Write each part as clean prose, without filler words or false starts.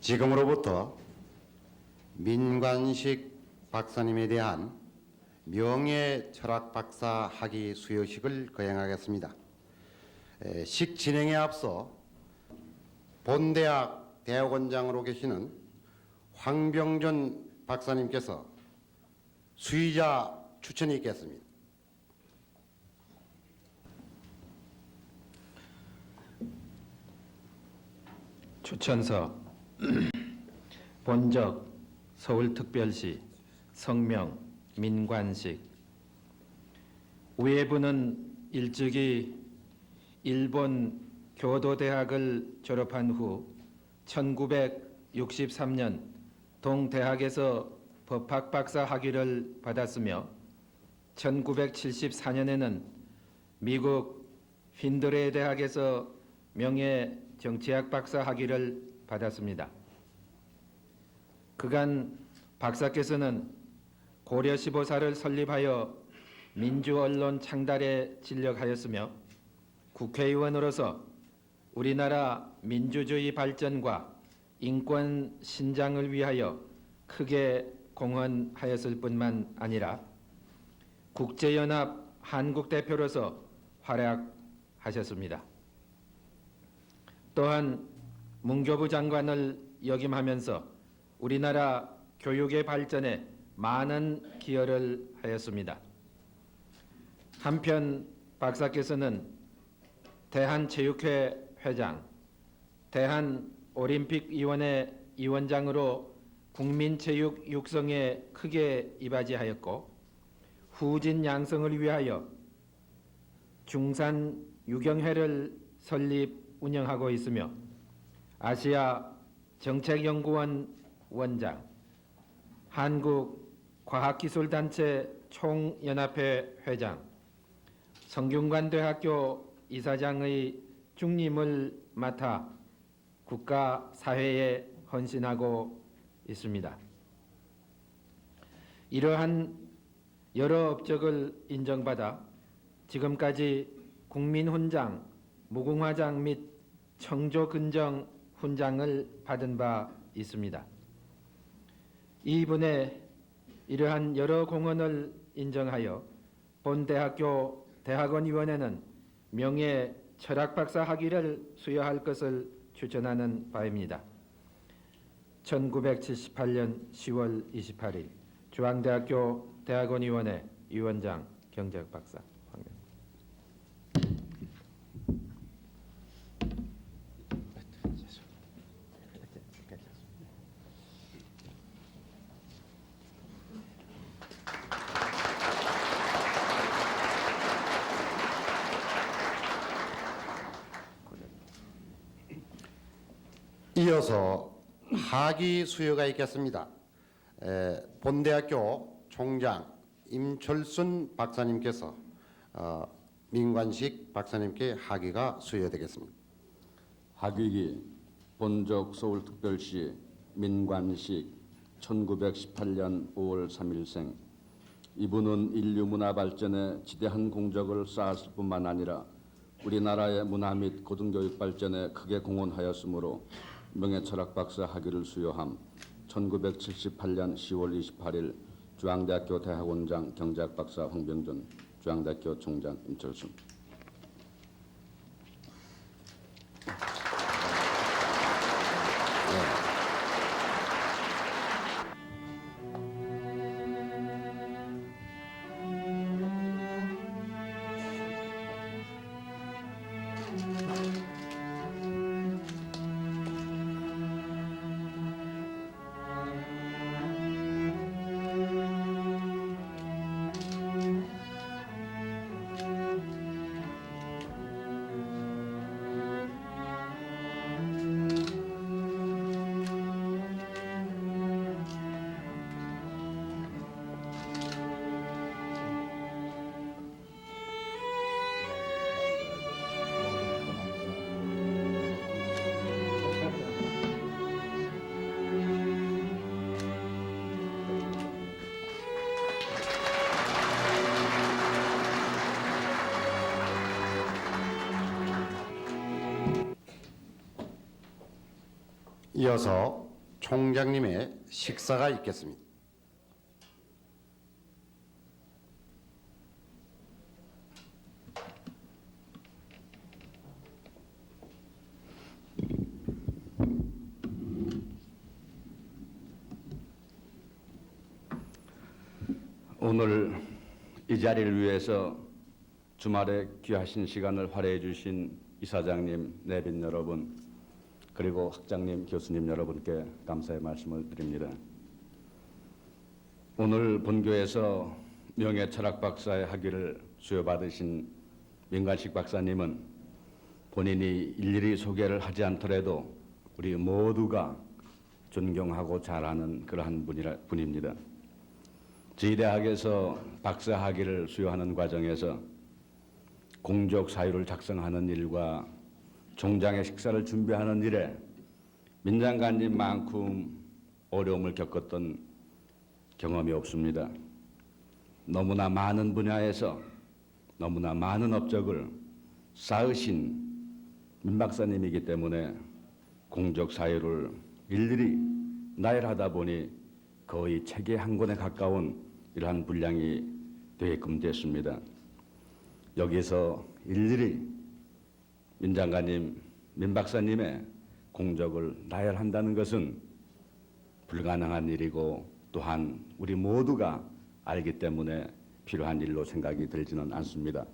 지금으로부터 민관식 박사님에 대한 명예 철학 박사 학위 수여식을 거행하겠습니다. 식 진행에 앞서 본대학 대학원장으로 계시는 황병전 박사님께서 수의자 추천이 있겠습니다. 추천서 본적 서울특별시 성명 민관식. 우회부는 일찍이 일본 교도대학을 졸업한 후 1963년 동대학에서 법학 박사 학위를 받았으며 1974년에는 미국 핀드레 대학에서 명예 정치학 박사 학위를 받았습니다. 그간 박사께서는 고려 15사를 설립하여 민주언론 창달에 진력하였으며 국회의원으로서 우리나라 민주주의 발전과 인권 신장을 위하여 크게 공헌하였을 뿐만 아니라 국제연합 한국대표로서 활약하셨습니다. 또한 문교부 장관을 역임하면서 우리나라 교육의 발전에 많은 기여를 하였습니다. 한편 박사께서는 대한체육회 회장, 대한올림픽위원회 위원장으로 국민체육 육성에 크게 이바지하였고 후진 양성을 위하여 중산 유경회를 설립 운영하고 있으며 아시아 정책연구원 원장, 한국과학기술단체 총연합회 회장, 성균관대학교 이사장의 중임을 맡아 국가 사회에 헌신하고 있습니다. 이러한 여러 업적을 인정받아 지금까지 국민훈장, 무궁화장 및 청조근정 훈장을 받은 바 있습니다. 이분의 이러한 여러 공헌을 인정하여 본대학교 대학원위원회는 명예 철학박사 학위를 수여할 것을 추천하는 바입니다. 1978년 10월 28일 중앙대학교 대학원위원회 위원장 경제학 박사. 이어서 학위 수여가 있겠습니다. 본대학교 총장 임철순 박사님께서 민관식 박사님께 학위가 수여되겠습니다. 학위기 본적 서울특별시 민관식 1918년 5월 3일생. 이분은 인류 문화 발전에 지대한 공적을 쌓았을 뿐만 아니라 우리나라의 문화 및 고등교육 발전에 크게 공헌하였으므로 명예철학박사 학위를 수여함. 1978년 10월 28일 중앙대학교 대학원장 경제학 박사 황병전, 중앙대학교 총장 임철순. 이어서 총장님의 식사가 있겠습니다. 오늘 이 자리를 위해서 주말에 귀하신 시간을 활용해 주신 이사장님, 내빈 여러분, 그리고 학장님, 교수님 여러분께 감사의 말씀을 드립니다. 오늘 본교에서 명예철학 박사의 학위를 수여받으신 민관식 박사님은 본인이 일일이 소개를 하지 않더라도 우리 모두가 존경하고 잘 아는 그러한 분입니다. 저희 대학에서 박사 학위를 수여하는 과정에서 공적 사유를 작성하는 일과 총장의 식사를 준비하는 일에 민장관님만큼 어려움을 겪었던 경험이 없습니다. 너무나 많은 분야에서 너무나 많은 업적을 쌓으신 민 박사님이기 때문에 공적 사유를 일일이 나열하다 보니 거의 책의 한 권에 가까운 이러한 분량이 되게끔 됐습니다. 여기서 일일이 민 장관님, 민 박사님의 공적을 나열한다는 것은 불가능한 일이고 또한 우리 모두가 알기 때문에 필요한 일로 생각이 들지는 않습니다.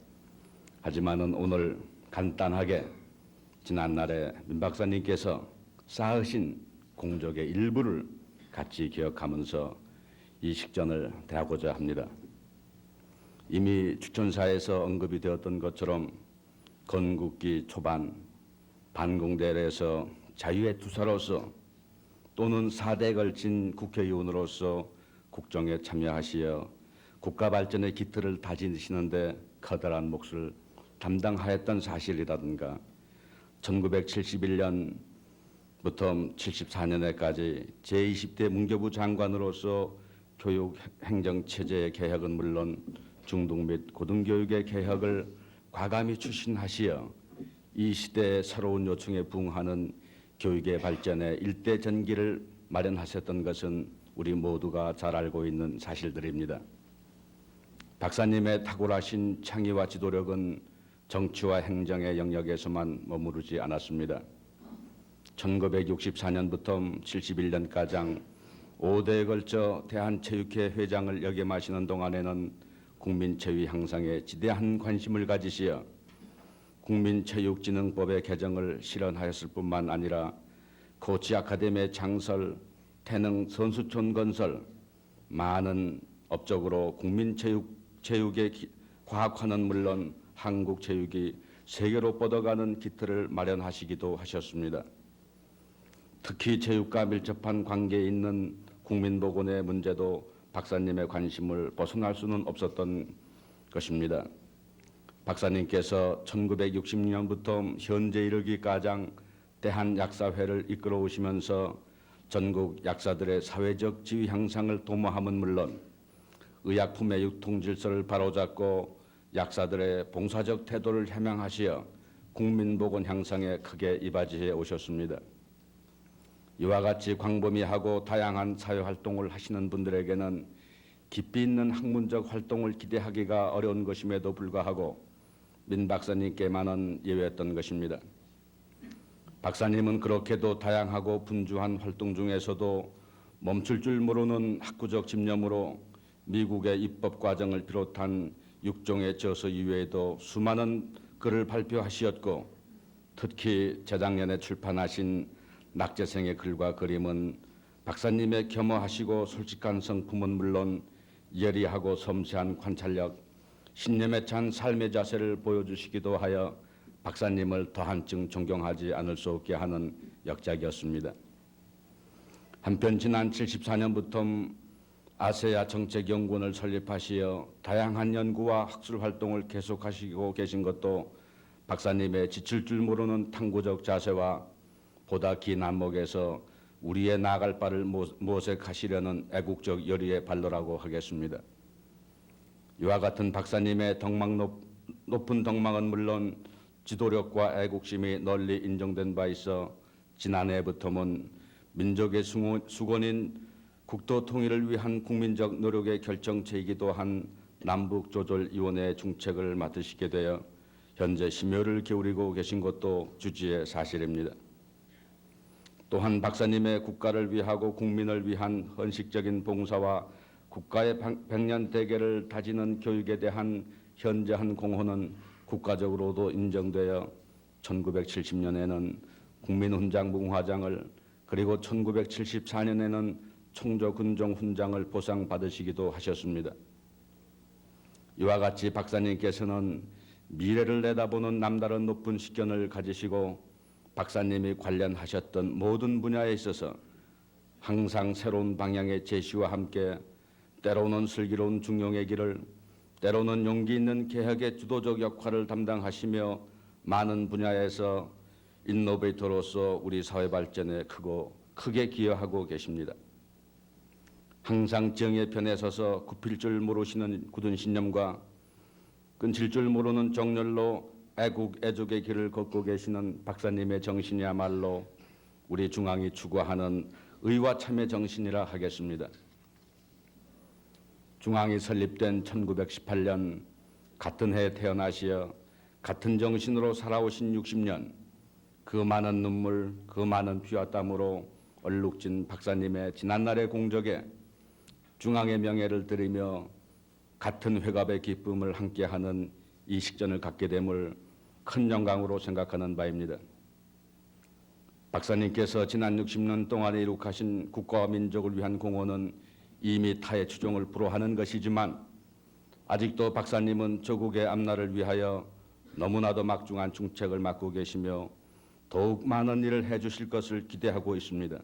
하지만은 오늘 간단하게 지난날에 민 박사님께서 쌓으신 공적의 일부를 같이 기억하면서 이 식전을 대하고자 합니다. 이미 추천사에서 언급이 되었던 것처럼 건국기 초반 반공대에서 자유의 투사로서 또는 4대에 걸친 국회의원으로서 국정에 참여하시어 국가 발전의 기틀을 다지시는데 커다란 몫을 담당하였던 사실이라든가 1971년부터 74년에까지 제20대 문교부 장관으로서 교육 행정 체제의 개혁은 물론 중등 및 고등교육의 개혁을 과감히 추진하시어 이 시대의 새로운 요청에 부응하는 교육의 발전에 일대 전기를 마련하셨던 것은 우리 모두가 잘 알고 있는 사실들입니다. 박사님의 탁월하신 창의와 지도력은 정치와 행정의 영역에서만 머무르지 않았습니다. 1964년부터 71년가량 5대에 걸쳐 대한체육회 회장을 역임하시는 동안에는 국민체육 향상에 지대한 관심을 가지시어 국민체육진흥법의 개정을 실현하였을 뿐만 아니라 코치 아카데미의 창설, 태능 선수촌 건설, 많은 업적으로 국민체육의 과학화는 물론 한국 체육이 세계로 뻗어가는 기틀을 마련하시기도 하셨습니다. 특히 체육과 밀접한 관계에 있는 국민보건의 문제도 박사님의 관심을 벗어날 수는 없었던 것입니다. 박사님께서 1960년부터 현재 이르기까지 대한약사회를 이끌어 오시면서 전국 약사들의 사회적 지위 향상을 도모함은 물론 의약품의 유통 질서를 바로잡고 약사들의 봉사적 태도를 해명하시어 국민보건 향상에 크게 이바지해 오셨습니다. 이와 같이 광범위하고 다양한 사회활동을 하시는 분들에게는 깊이 있는 학문적 활동을 기대하기가 어려운 것임에도 불구하고 민 박사님께만은 예외였던 것입니다. 박사님은 그렇게도 다양하고 분주한 활동 중에서도 멈출 줄 모르는 학구적 집념으로 미국의 입법 과정을 비롯한 6종의 저서 이외에도 수많은 글을 발표하시었고 특히 재작년에 출판하신 낙제생의 글과 그림은 박사님의 겸허하시고 솔직한 성품은 물론 예리하고 섬세한 관찰력, 신념에 찬 삶의 자세를 보여주시기도 하여 박사님을 더한층 존경하지 않을 수 없게 하는 역작이었습니다. 한편 지난 74년부터 아세아 정책연구원을 설립하시어 다양한 연구와 학술 활동을 계속하시고 계신 것도 박사님의 지칠 줄 모르는 탐구적 자세와 보다 긴 안목에서 우리의 나아갈 바를 모색하시려는 애국적 열의의 발로라고 하겠습니다. 이와 같은 박사님의 높은 덕망은 물론 지도력과 애국심이 널리 인정된 바 있어 지난해부터는 민족의 수건인 국토 통일을 위한 국민적 노력의 결정체이기도 한 남북조절위원회 중책을 맡으시게 되어 현재 심혈을 기울이고 계신 것도 주지의 사실입니다. 또한 박사님의 국가를 위하고 국민을 위한 헌식적인 봉사와 국가의 백년 대계를 다지는 교육에 대한 현저한 공헌은 국가적으로도 인정되어 1970년에는 국민훈장무궁화장을 그리고 1974년에는 총조근종훈장을 보상받으시기도 하셨습니다. 이와 같이 박사님께서는 미래를 내다보는 남다른 높은 식견을 가지시고 박사님이 관련하셨던 모든 분야에 있어서 항상 새로운 방향의 제시와 함께 때로는 슬기로운 중용의 길을, 때로는 용기 있는 개혁의 주도적 역할을 담당하시며 많은 분야에서 인노베이터로서 우리 사회 발전에 크게 기여하고 계십니다. 항상 정의의 편에 서서 굽힐 줄 모르시는 굳은 신념과 끊칠 줄 모르는 정열로 애국 애족의 길을 걷고 계시는 박사님의 정신이야말로 우리 중앙이 추구하는 의와 참의 정신이라 하겠습니다. 중앙이 설립된 1918년 같은 해에 태어나시어 같은 정신으로 살아오신 60년, 그 많은 눈물, 그 많은 피와 땀으로 얼룩진 박사님의 지난날의 공적에 중앙의 명예를 드리며 같은 회갑의 기쁨을 함께하는 이 식전을 갖게 됨을 큰 영광으로 생각하는 바입니다. 박사님께서 지난 60년 동안에 이룩하신 국가와 민족을 위한 공헌은 이미 타의 추종을 불허하는 것이지만 아직도 박사님은 조국의 앞날을 위하여 너무나도 막중한 중책을 맡고 계시며 더욱 많은 일을 해주실 것을 기대하고 있습니다.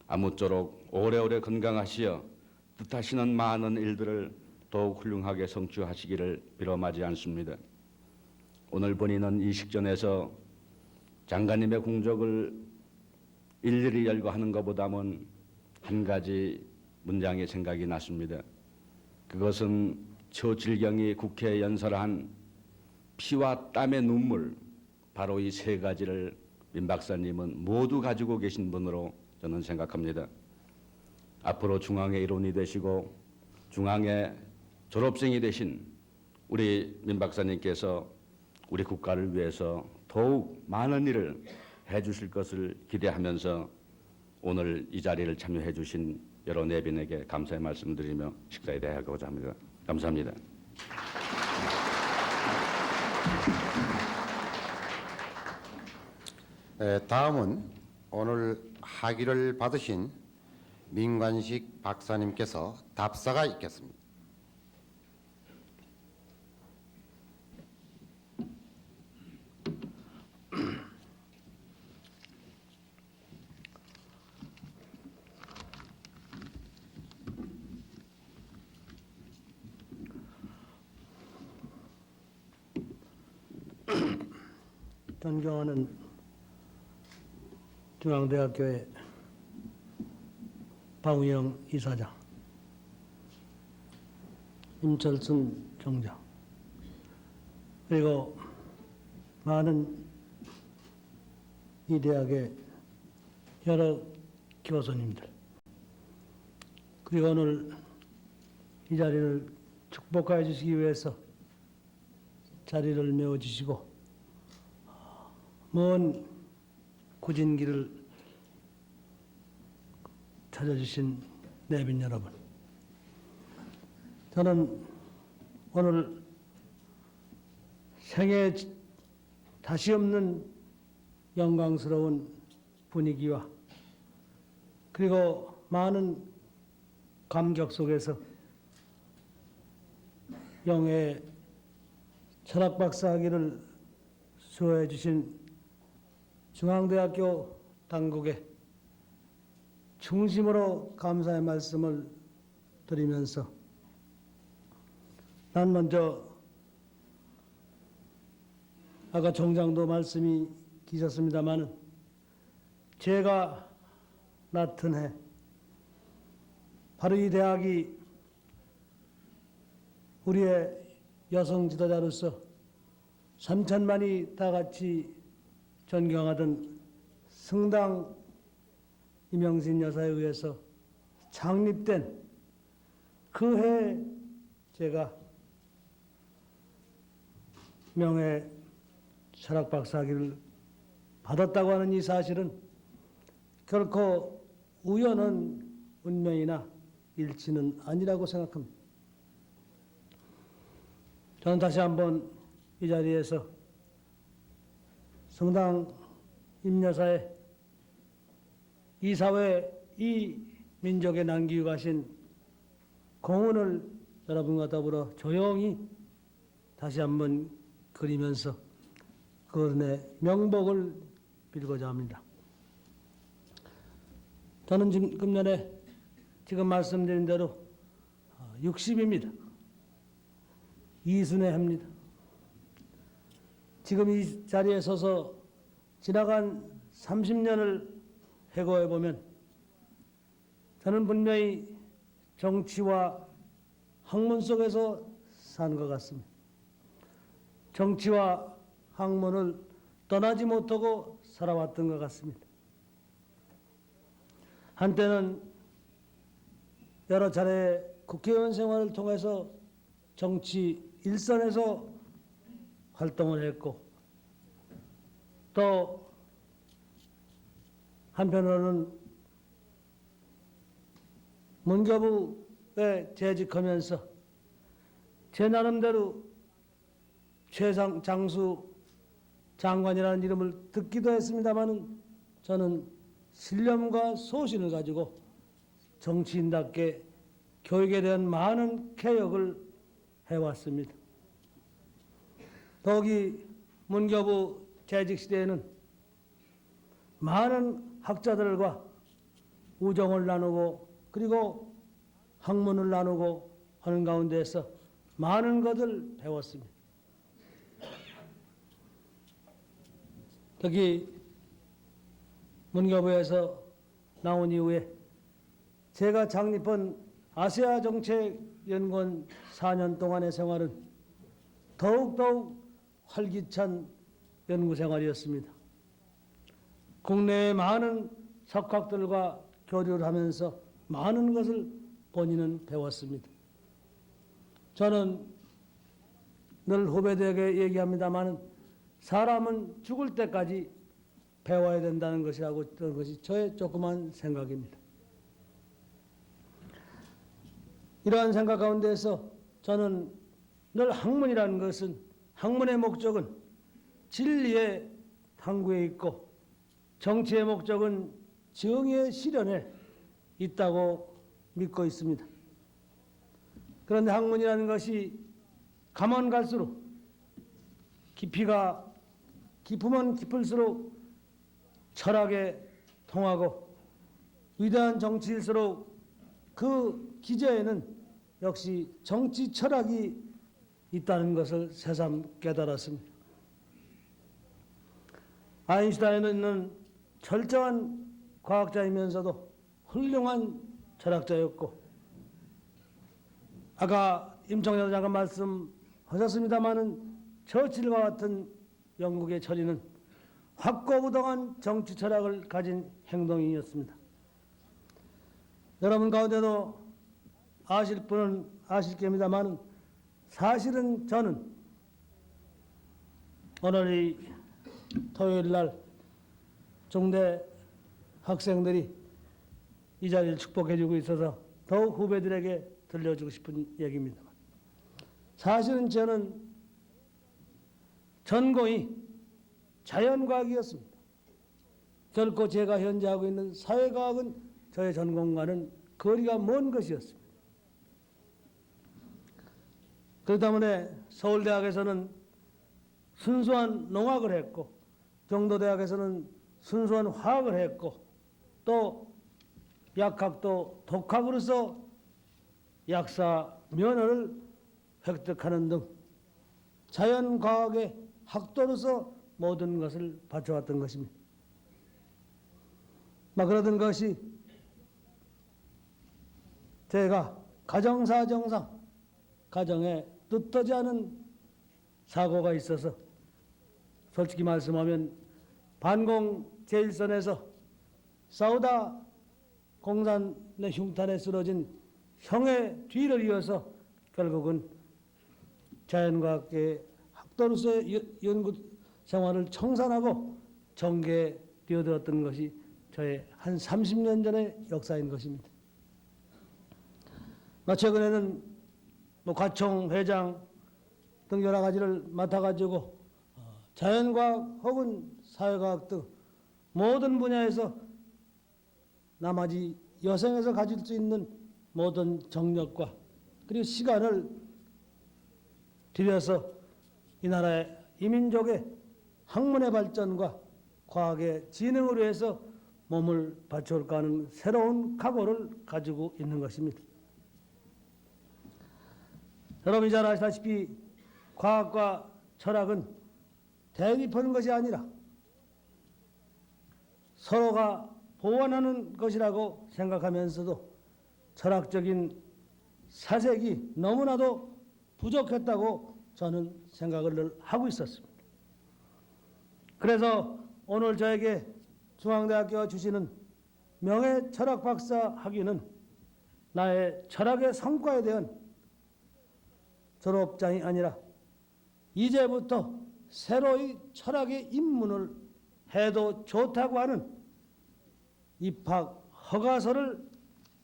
아무쪼록 오래오래 건강하시어 뜻하시는 많은 일들을 더욱 훌륭하게 성취하시기를 빌어마지 않습니다. 오늘 본인은 이 식전에서 장관님의 공적을 일일이 열거하는 것보다는 한 가지 문장이 생각이 났습니다. 그것은 초질경이 국회에 연설한 피와 땀의 눈물, 바로 이 세 가지를 민 박사님은 모두 가지고 계신 분으로 저는 생각합니다. 앞으로 중앙의 일원이 되시고 중앙의 졸업생이 되신 우리 민 박사님께서 우리 국가를 위해서 더욱 많은 일을 해주실 것을 기대하면서 오늘 이 자리를 참여해 주신 여러 내빈에게 감사의 말씀드리며 식사에 대하고자 합니다. 감사합니다. 다음은 오늘 학위를 받으신 민관식 박사님께서 답사가 있겠습니다. 존경하는 중앙대학교의 박우영 이사장, 임철순 총장, 그리고 많은 이 대학의 여러 교수님들, 그리고 오늘 이 자리를 축복해 주시기 위해서 자리를 메워주시고 먼 굳은 길을 찾아주신 내빈 여러분, 저는 오늘 생애 다시 없는 영광스러운 분위기와 그리고 많은 감격 속에서 영예 철학 박사 학위를 수호해 주신 중앙대학교 당국에 중심으로 감사의 말씀을 드리면서 난 먼저 아까 총장도 말씀이 계셨습니다마는 제가 맡은 해 바로 이 대학이 우리의 여성 지도자로서 3천만이 다 같이 존경하던 성당 이명신 여사에 의해서 창립된 그 해에 제가 명예 철학 박사학위를 받았다고 하는 이 사실은 결코 우연한 운명이나 일치는 아니라고 생각합니다. 저는 다시 한번 이 자리에서 성당 임여사의 이 사회, 이 민족에 남기고 가신 공헌을 여러분과 더불어 조용히 다시 한번 그리면서 그 어른의 명복을 빌고자 합니다. 저는 지금 금년에 지금 말씀드린 대로 60입니다. 이순의 해입니다. 지금 이 자리에 서서 지나간 30년을 회고해 보면 저는 분명히 정치와 학문 속에서 산 것 같습니다. 정치와 학문을 떠나지 못하고 살아왔던 것 같습니다. 한때는 여러 차례 국회의원 생활을 통해서 정치 일선에서 활동을 했고 또 한편으로는 문교부에 재직하면서 제 나름대로 최장수 장관이라는 이름을 듣기도 했습니다마는 저는 신념과 소신을 가지고 정치인답게 교육에 대한 많은 개혁을 해왔습니다. 더욱이 문교부 재직 시대에는 많은 학자들과 우정을 나누고 그리고 학문을 나누고 하는 가운데에서 많은 것을 배웠습니다. 특히 문교부에서 나온 이후에 제가 창립한 아시아정책연구원 4년 동안의 생활은 더욱더욱 활기찬 연구생활이었습니다. 국내의 많은 석학들과 교류를 하면서 많은 것을 본인은 배웠습니다. 저는 늘 후배들에게 얘기합니다마는 사람은 죽을 때까지 배워야 된다는 것이라고 그런 것이 저의 조그만 생각입니다. 이러한 생각 가운데서 저는 늘 학문이라는 것은 학문의 목적은 진리의 탐구에 있고 정치의 목적은 정의의 실현에 있다고 믿고 있습니다. 그런데 학문이라는 것이 가면 갈수록 깊이가 깊으면 깊을수록 철학에 통하고 위대한 정치일수록 그 기저에는 역시 정치 철학이 있다는 것을 새삼 깨달았습니다. 아인슈타인은 철저한 과학자이면서도 훌륭한 철학자였고 아까 임청년 장관 말씀하셨습니다마는 처칠과 같은 영국의 처리는 확고부동한 정치 철학을 가진 행동이었습니다. 여러분 가운데도 아실 분은 아실 겁니다만 사실은 저는 오늘 이 토요일 날 중대 학생들이 이 자리를 축복해 주고 있어서 더욱 후배들에게 들려주고 싶은 얘기입니다. 사실은 저는 전공이 자연과학이었습니다. 결코 제가 현재 하고 있는 사회과학은 저의 전공과는 거리가 먼 것이었습니다. 그렇기 때문에 서울대학에서는 순수한 농학을 했고 경도대학에서는 순수한 화학을 했고 또 약학도 독학으로서 약사 면허를 획득하는 등 자연과학의 학도로서 모든 것을 바쳐왔던 것입니다. 그러던 것이 제가 가정사정상 가정에 뜻하지 않은 사고가 있어서 솔직히 말씀하면 반공 제1선에서 싸우다 공산의 흉탄에 쓰러진 형의 뒤를 이어서 결국은 자연과학계 학도로서의 연구 생활을 청산하고 정계에 뛰어들었던 것이 저의 한 30년 전의 역사인 것입니다. 최근에는 과총 회장 등 여러 가지를 맡아가지고 자연과학 혹은 사회과학 등 모든 분야에서 나머지 여생에서 가질 수 있는 모든 정력과 그리고 시간을 들여서 이 나라의 이민족의 학문의 발전과 과학의 진흥을 위해서 몸을 바쳐올까 하는 새로운 각오를 가지고 있는 것입니다. 여러분이 잘 아시다시피 과학과 철학은 대립하는 것이 아니라 서로가 보완하는 것이라고 생각하면서도 철학적인 사색이 너무나도 부족했다고 저는 생각을 늘 하고 있었습니다. 그래서 오늘 저에게 중앙대학교가 주시는 명예철학박사 학위는 나의 철학의 성과에 대한 졸업장이 아니라 이제부터 새로이 철학의 입문을 해도 좋다고 하는 입학 허가서를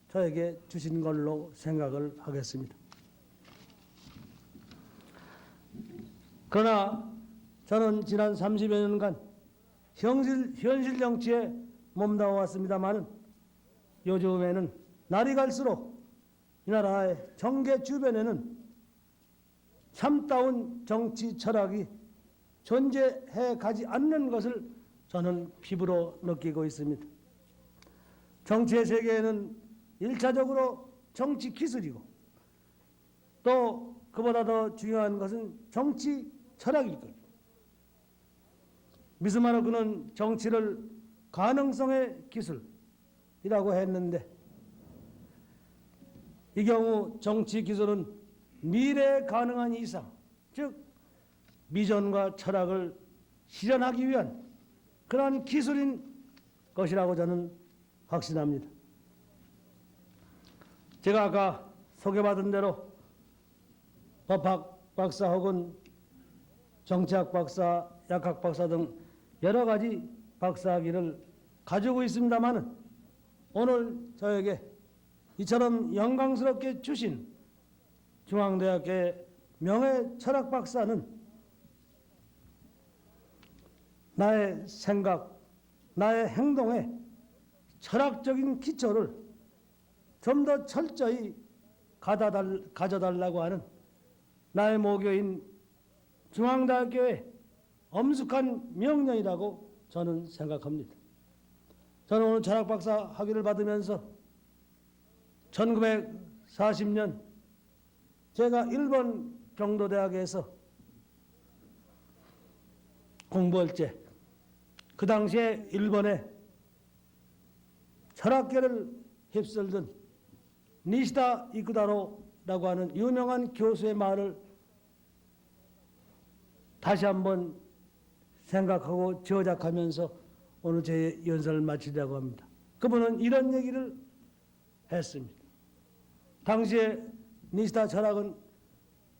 저에게 주신 걸로 생각을 하겠습니다. 그러나 저는 지난 30여 년간 현실 정치에 몸담아 왔습니다마는 요즘에는 날이 갈수록 이 나라의 정계 주변에는 참다운 정치 철학이 존재해 가지 않는 것을 저는 피부로 느끼고 있습니다. 정치의 세계에는 1차적으로 정치 기술이고 또 그보다 더 중요한 것은 정치 철학일 겁니다. 미스마르 그는 정치를 가능성의 기술이라고 했는데 이 경우 정치 기술은 미래에 가능한 이상, 즉 비전과 철학을 실현하기 위한 그러한 기술인 것이라고 저는 확신합니다. 제가 아까 소개받은 대로 법학 박사 혹은 정치학 박사, 약학 박사 등 여러 가지 박사학위를 가지고 있습니다마는 오늘 저에게 이처럼 영광스럽게 주신 중앙대학교의 명예철학 박사는 나의 생각, 나의 행동에 철학적인 기초를 좀 더 철저히 가져달라고 하는 나의 모교인 중앙대학교의 엄숙한 명령이라고 저는 생각합니다. 저는 오늘 철학박사 학위를 받으면서 1940년 제가 일본 경도대학에서 공부할 때 그 당시에 일본의 철학계를 휩쓸던 니시다 이쿠다로라고 하는 유명한 교수의 말을 다시 한번 생각하고 저작하면서 오늘 제 연설을 마치려고 합니다. 그분은 이런 얘기를 했습니다. 당시에 니시다 철학은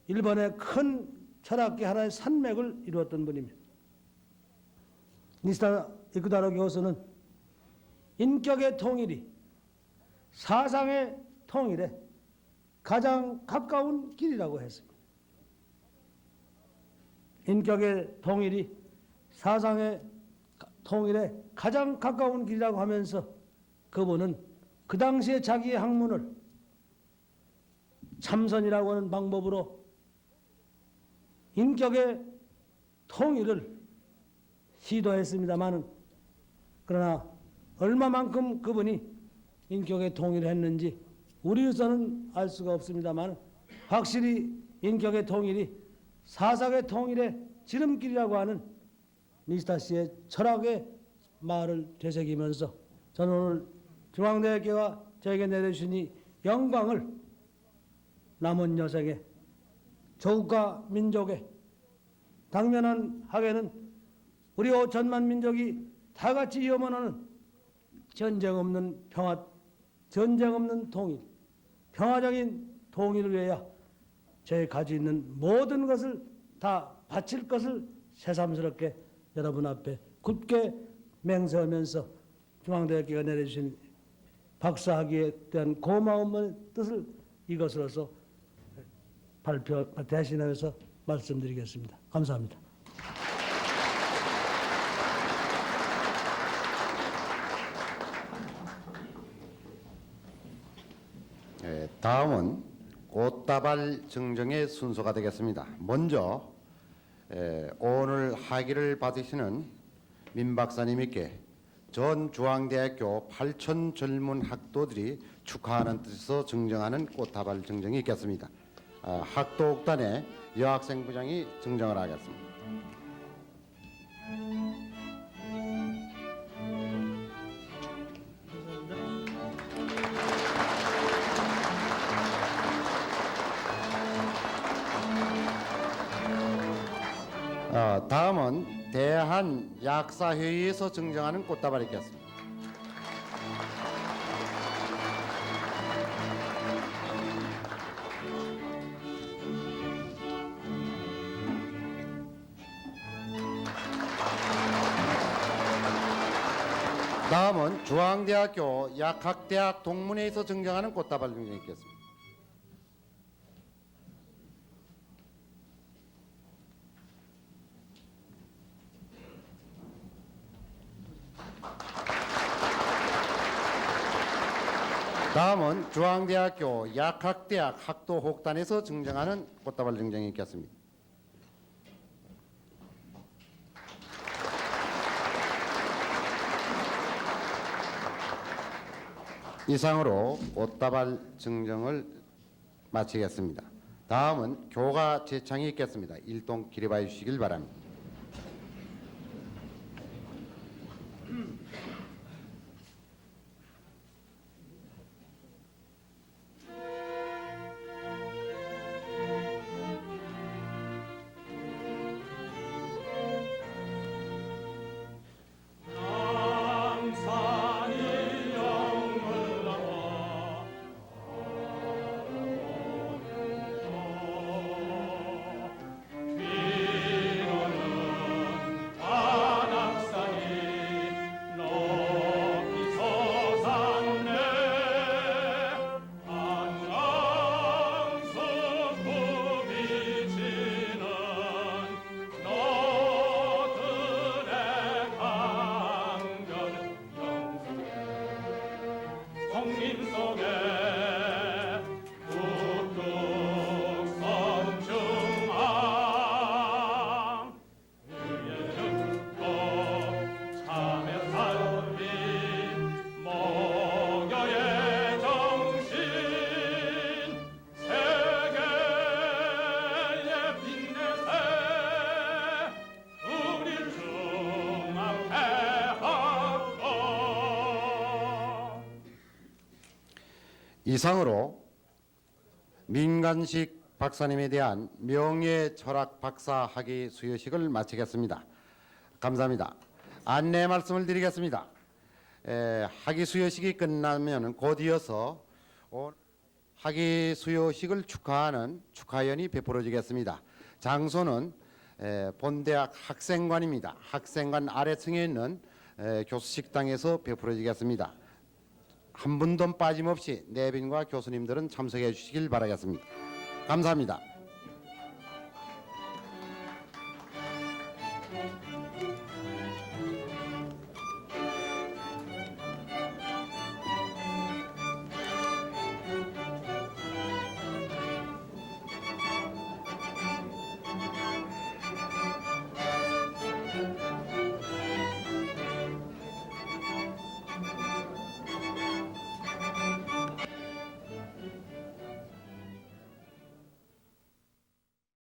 일본의 큰 철학계 하나의 산맥을 이루었던 분입니다. 니시다 이쿠다로 교수는 인격의 통일이 사상의 통일에 가장 가까운 길이라고 했습니다. 인격의 통일이 사상의 통일에 가장 가까운 길이라고 하면서 그분은 그 당시에 자기의 학문을 참선이라고 하는 방법으로 인격의 통일을 시도했습니다마는 그러나 얼마만큼 그분이 인격의 통일을 했는지 우리로서는 알 수가 없습니다만 확실히 인격의 통일이 사상의 통일의 지름길이라고 하는 니시다 씨의 철학의 말을 되새기면서 저는 오늘 중앙대학교가 저에게 내려주신 영광을 남은 여생에 조국과 민족의 당면한 학회는 우리 5천만 민족이 다 같이 염원하는 전쟁 없는 평화 전쟁 없는 통일, 평화적인 통일을 위하여 제 가지고 있는 모든 것을 다 바칠 것을 새삼스럽게 여러분 앞에 굳게 맹세하면서 중앙대학교가 내려주신 박사학위에 대한 고마움의 뜻을 이것으로서 대신하여서 말씀드리겠습니다. 감사합니다. 다음은 꽃다발 증정의 순서가 되겠습니다. 먼저 오늘 학위를 받으시는 민 박사님께 전 중앙대학교 8천 젊은 학도들이 축하하는 뜻에서 증정하는 꽃다발 증정이 있겠습니다. 학도옥단의 여학생부장이 증정을 하겠습니다. 다음은 대한 약사회의에서 증정하는 꽃다발이 있겠습니다. 다음은 중앙대학교 약학대학 동문회에서 증정하는 꽃다발 증정이 있겠습니다. 다음은 중앙대학교 약학대학 학도혹단에서 증정하는 꽃다발 증정이 있겠습니다. 이상으로 꽃다발 증정을 마치겠습니다. 다음은 교가 제창이 있겠습니다. 일동 기립하여 주시길 바랍니다. 이상으로 민간식 박사님에 대한 명예 철학 박사 학위 수여식을 마치겠습니다. 감사합니다. 안내 말씀을 드리겠습니다. 학위 수여식이 끝나면 곧 이어서 학위 수여식을 축하하는 축하연이 베풀어지겠습니다. 장소는 본대학 학생관입니다. 학생관 아래층에 있는 교수식당에서 베풀어지겠습니다. 한 분도 빠짐없이 내빈과 교수님들은 참석해 주시길 바라겠습니다. 감사합니다.